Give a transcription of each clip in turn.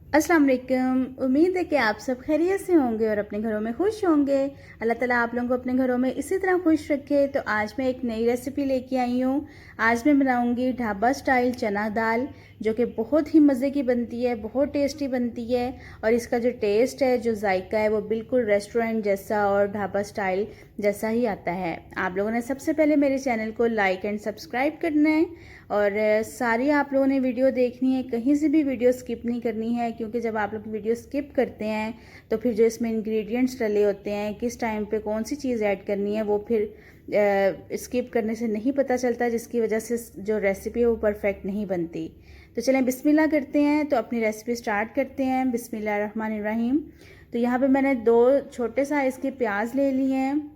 अस्सलाम वालेकुम। उम्मीद है कि आप सब खैरियत से होंगे और अपने घरों में खुश होंगे। अल्लाह ताला आप लोगों को अपने घरों में इसी तरह खुश रखे। तो आज मैं एक नई रेसिपी लेके आई हूँ। आज मैं बनाऊँगी ढाबा स्टाइल चना दाल, जो कि बहुत ही मज़े की बनती है, बहुत टेस्टी बनती है। और इसका जो टेस्ट है, जो जायका है, वो बिल्कुल रेस्टोरेंट जैसा और ढाबा स्टाइल जैसा ही आता है। आप लोगों ने सबसे पहले मेरे चैनल को लाइक एंड सब्सक्राइब करना है और सारी आप लोगों ने वीडियो देखनी है, कहीं से भी वीडियो स्किप नहीं करनी है, क्योंकि जब आप लोग वीडियो स्किप करते हैं तो फिर जो इसमें इंग्रेडिएंट्स डले होते हैं, किस टाइम पे कौन सी चीज़ ऐड करनी है, वो फिर स्किप करने से नहीं पता चलता, जिसकी वजह से जो रेसिपी है वो परफेक्ट नहीं बनती। तो चलें बिस्मिल्लाह करते हैं, तो अपनी रेसिपी स्टार्ट करते हैं। बिस्मिल्लाहिर्रहमानिर्रहीम। तो यहाँ पे मैंने 2 छोटे साइज़ के प्याज ले लिए हैं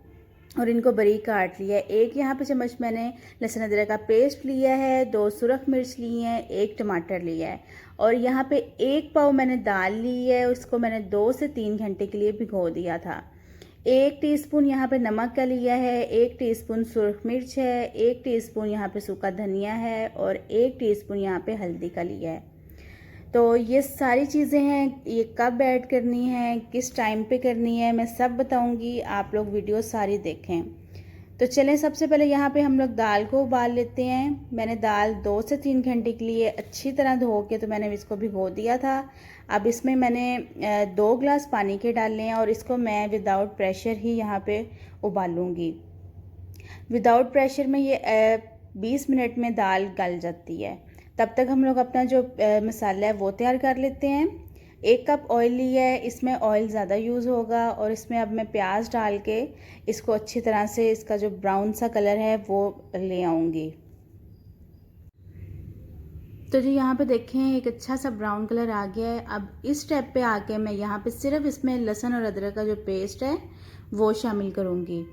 और इनको बारीक काट लिया है। 1 यहाँ पे चम्मच मैंने लहसुन अदरक का पेस्ट लिया है, 2 सुरख मिर्च ली हैं, 1 टमाटर लिया है और यहाँ पे 1 पाव मैंने दाल ली है। उसको मैंने 2 से 3 घंटे के लिए भिगो दिया था। 1 टीस्पून यहाँ पे नमक का लिया है, 1 टीस्पून सुरख मिर्च है, 1 टीस्पून यहाँ पे सूखा धनिया है और 1 टीस्पून यहाँ पे हल्दी का लिया है। तो ये सारी चीज़ें हैं, ये कब ऐड करनी है, किस टाइम पे करनी है, मैं सब बताऊंगी। आप लोग वीडियो सारी देखें। तो चलें सबसे पहले यहाँ पे हम लोग दाल को उबाल लेते हैं। मैंने दाल 2 से 3 घंटे के लिए अच्छी तरह धो के तो मैंने इसको भिगो दिया था। अब इसमें मैंने 2 गिलास पानी के डालने हैं और इसको मैं विदाउट प्रेशर ही यहाँ पे उबालूँगी। विदाउट प्रेशर में ये 20 मिनट में दाल गल जाती है। तब तक हम लोग अपना जो मसाला है वो तैयार कर लेते हैं। 1 कप ऑयल लिया है, इसमें ऑयल ज़्यादा यूज़ होगा और इसमें अब मैं प्याज डाल के इसको अच्छी तरह से इसका जो ब्राउन सा कलर है वो ले आऊँगी। तो जी यहाँ पे देखें एक अच्छा सा ब्राउन कलर आ गया है। अब इस स्टेप पे आके मैं यहाँ पे सिर्फ इसमें लहसुन और अदरक का जो पेस्ट है वो शामिल करूँगी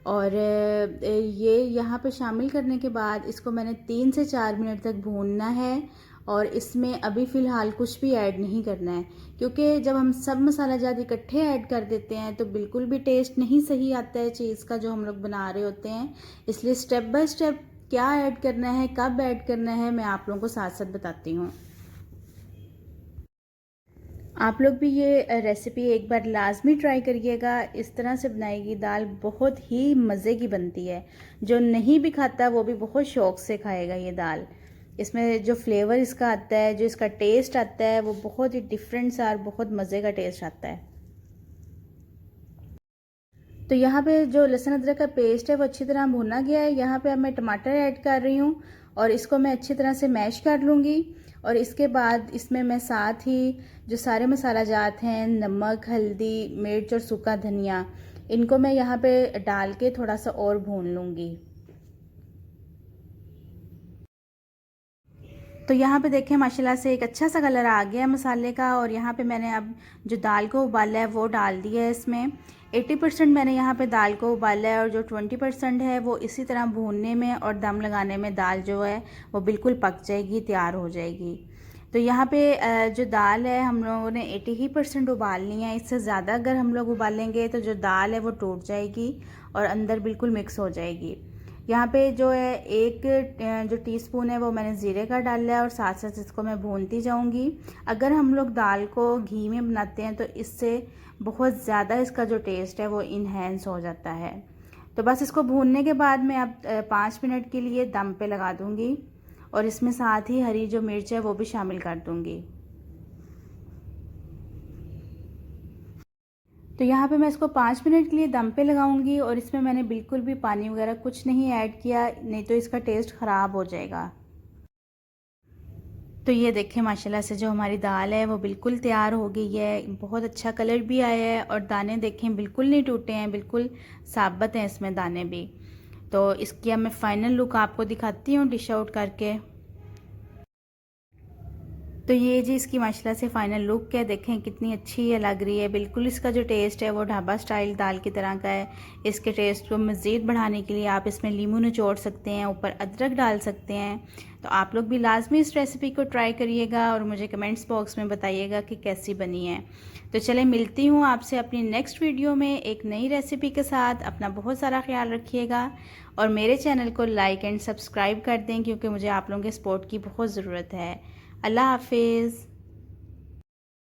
और ये यहाँ पे शामिल करने के बाद इसको मैंने 3 से 4 मिनट तक भूनना है और इसमें अभी फ़िलहाल कुछ भी ऐड नहीं करना है, क्योंकि जब हम सब मसाला जात इकट्ठे ऐड कर देते हैं तो बिल्कुल भी टेस्ट नहीं सही आता है चीज़ का जो हम लोग बना रहे होते हैं। इसलिए स्टेप बाय स्टेप क्या ऐड करना है, कब ऐड करना है, मैं आप लोगों को साथ साथ बताती हूँ। आप लोग भी ये रेसिपी एक बार लाजमी ट्राई करिएगा। इस तरह से बनाएगी दाल बहुत ही मज़े की बनती है। जो नहीं भी खाता वो भी बहुत शौक़ से खाएगा ये दाल। इसमें जो फ्लेवर इसका आता है, जो इसका टेस्ट आता है, वो बहुत ही डिफरेंट सा और बहुत मज़े का टेस्ट आता है। तो यहाँ पे जो लहसुन अदरक का पेस्ट है वो अच्छी तरह भुना गया है। यहाँ पे अब मैं टमाटर ऐड कर रही हूँ और इसको मैं अच्छी तरह से मैश कर लूँगी और इसके बाद इसमें मैं साथ ही जो सारे मसाला जात हैं, नमक, हल्दी, मिर्च और सूखा धनिया, इनको मैं यहाँ पे डाल के थोड़ा सा और भून लूँगी। तो यहाँ पे देखें माशाल्लाह से एक अच्छा सा कलर आ गया है मसाले का और यहाँ पे मैंने अब जो दाल को उबाला है वो डाल दिया है। इसमें 80% मैंने यहाँ पे दाल को उबाला है और जो 20% है वो इसी तरह भूनने में और दम लगाने में दाल जो है वो बिल्कुल पक जाएगी, तैयार हो जाएगी। तो यहाँ पे जो दाल है हम लोगों ने 80% उबालनी है। इससे ज़्यादा अगर हम लोग उबालेंगे तो जो दाल है वो टूट जाएगी और अंदर बिल्कुल मिक्स हो जाएगी। यहाँ पे जो है 1 जो टीस्पून है वो मैंने ज़ीरे का डाला है और साथ साथ इसको मैं भूनती जाऊँगी। अगर हम लोग दाल को घी में बनाते हैं तो इससे बहुत ज़्यादा इसका जो टेस्ट है वो इन्हेंस हो जाता है। तो बस इसको भूनने के बाद मैं अब 5 मिनट के लिए दम पे लगा दूँगी और इसमें साथ ही हरी जो मिर्च है वो भी शामिल कर दूँगी। तो यहाँ पे मैं इसको 5 मिनट के लिए दम पे लगाऊंगी और इसमें मैंने बिल्कुल भी पानी वगैरह कुछ नहीं ऐड किया, नहीं तो इसका टेस्ट ख़राब हो जाएगा। तो ये देखें माशाल्लाह से जो हमारी दाल है वो बिल्कुल तैयार हो गई है। बहुत अच्छा कलर भी आया है और दाने देखें बिल्कुल नहीं टूटे हैं, बिल्कुल साबित हैं इसमें दाने भी। तो इसकी अब मैं फ़ाइनल लुक आपको दिखाती हूँ डिश आउट करके। तो ये जी इसकी माशाल्लाह से फ़ाइनल लुक है, देखें कितनी अच्छी ये लग रही है। बिल्कुल इसका जो टेस्ट है वो ढाबा स्टाइल दाल की तरह का है। इसके टेस्ट को मज़ीद बढ़ाने के लिए आप इसमें नींबू निचोड़ सकते हैं, ऊपर अदरक डाल सकते हैं। तो आप लोग भी लाजमी इस रेसिपी को ट्राई करिएगा और मुझे कमेंट्स बॉक्स में बताइएगा कि कैसी बनी है। तो चलें मिलती हूँ आपसे अपनी नेक्स्ट वीडियो में एक नई रेसिपी के साथ। अपना बहुत सारा ख्याल रखिएगा और मेरे चैनल को लाइक एंड सब्सक्राइब कर दें, क्योंकि मुझे आप लोगों के सपोर्ट की बहुत ज़रूरत है। अल्लाह हाफिज़।